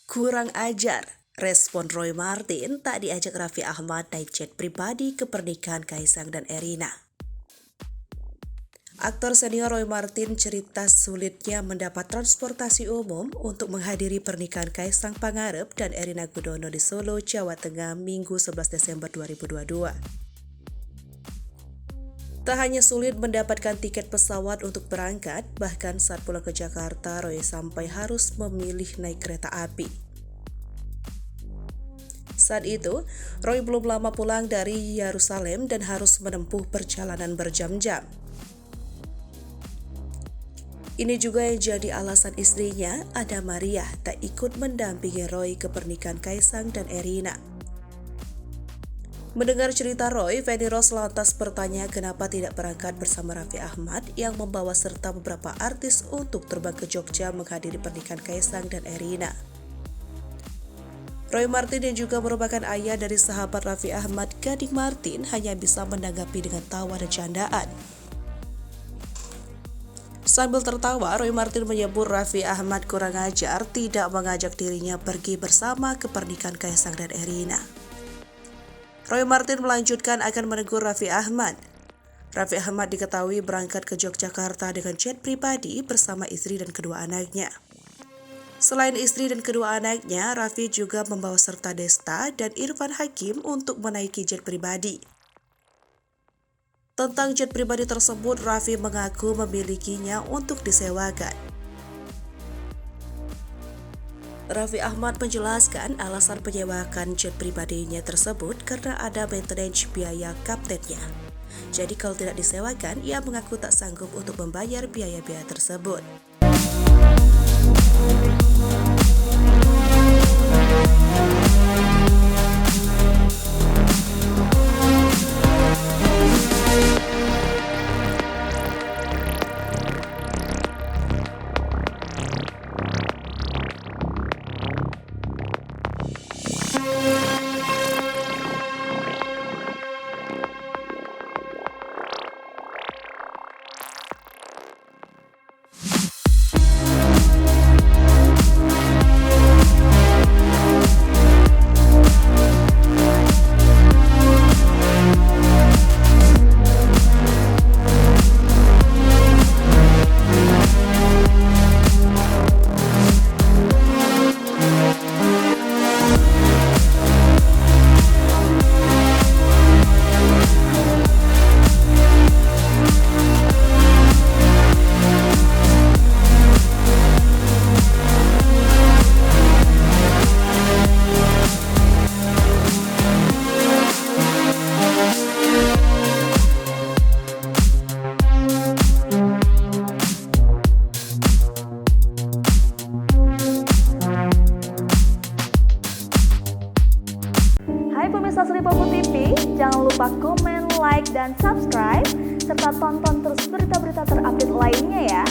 Kurang ajar, respon Roy Martin tak diajak Raffi Ahmad naik jet pribadi ke pernikahan Kaisang dan Erina. Aktor senior Roy Martin cerita sulitnya mendapat transportasi umum untuk menghadiri pernikahan Kaisang Pangarep dan Erina Gudono di Solo, Jawa Tengah, Minggu 11 Desember 2022. Tak hanya sulit mendapatkan tiket pesawat untuk berangkat, bahkan saat pulang ke Jakarta, Roy sampai harus memilih naik kereta api. Saat itu, Roy belum lama pulang dari Yerusalem dan harus menempuh perjalanan berjam-jam. Ini juga yang jadi alasan istrinya, Ada Maria, tak ikut mendampingi Roy ke pernikahan Kaisang dan Erina. Mendengar cerita Roy, Feni Rose lantas bertanya kenapa tidak berangkat bersama Raffi Ahmad yang membawa serta beberapa artis untuk terbang ke Jogja menghadiri pernikahan Kaisang dan Erina. Roy Martin yang juga merupakan ayah dari sahabat Raffi Ahmad, Gading Martin, hanya bisa menanggapi dengan tawa dan candaan. Sambil tertawa, Roy Martin menyebut Raffi Ahmad kurang ajar tidak mengajak dirinya pergi bersama ke pernikahan Kaisang dan Erina. Roy Martin melanjutkan akan menegur Raffi Ahmad. Raffi Ahmad diketahui berangkat ke Yogyakarta dengan jet pribadi bersama istri dan kedua anaknya. Selain istri dan kedua anaknya, Raffi juga membawa serta Desta dan Irfan Hakim untuk menaiki jet pribadi. Tentang jet pribadi tersebut, Raffi mengaku memilikinya untuk disewakan. Raffi Ahmad menjelaskan alasan menyewakan jet pribadinya tersebut karena ada maintenance biaya kaptennya. Jadi kalau tidak disewakan, ia mengaku tak sanggup untuk membayar biaya-biaya tersebut. Hai pemirsa Sri Popo TV, jangan lupa komen, like, dan subscribe, serta tonton terus berita-berita terupdate lainnya ya.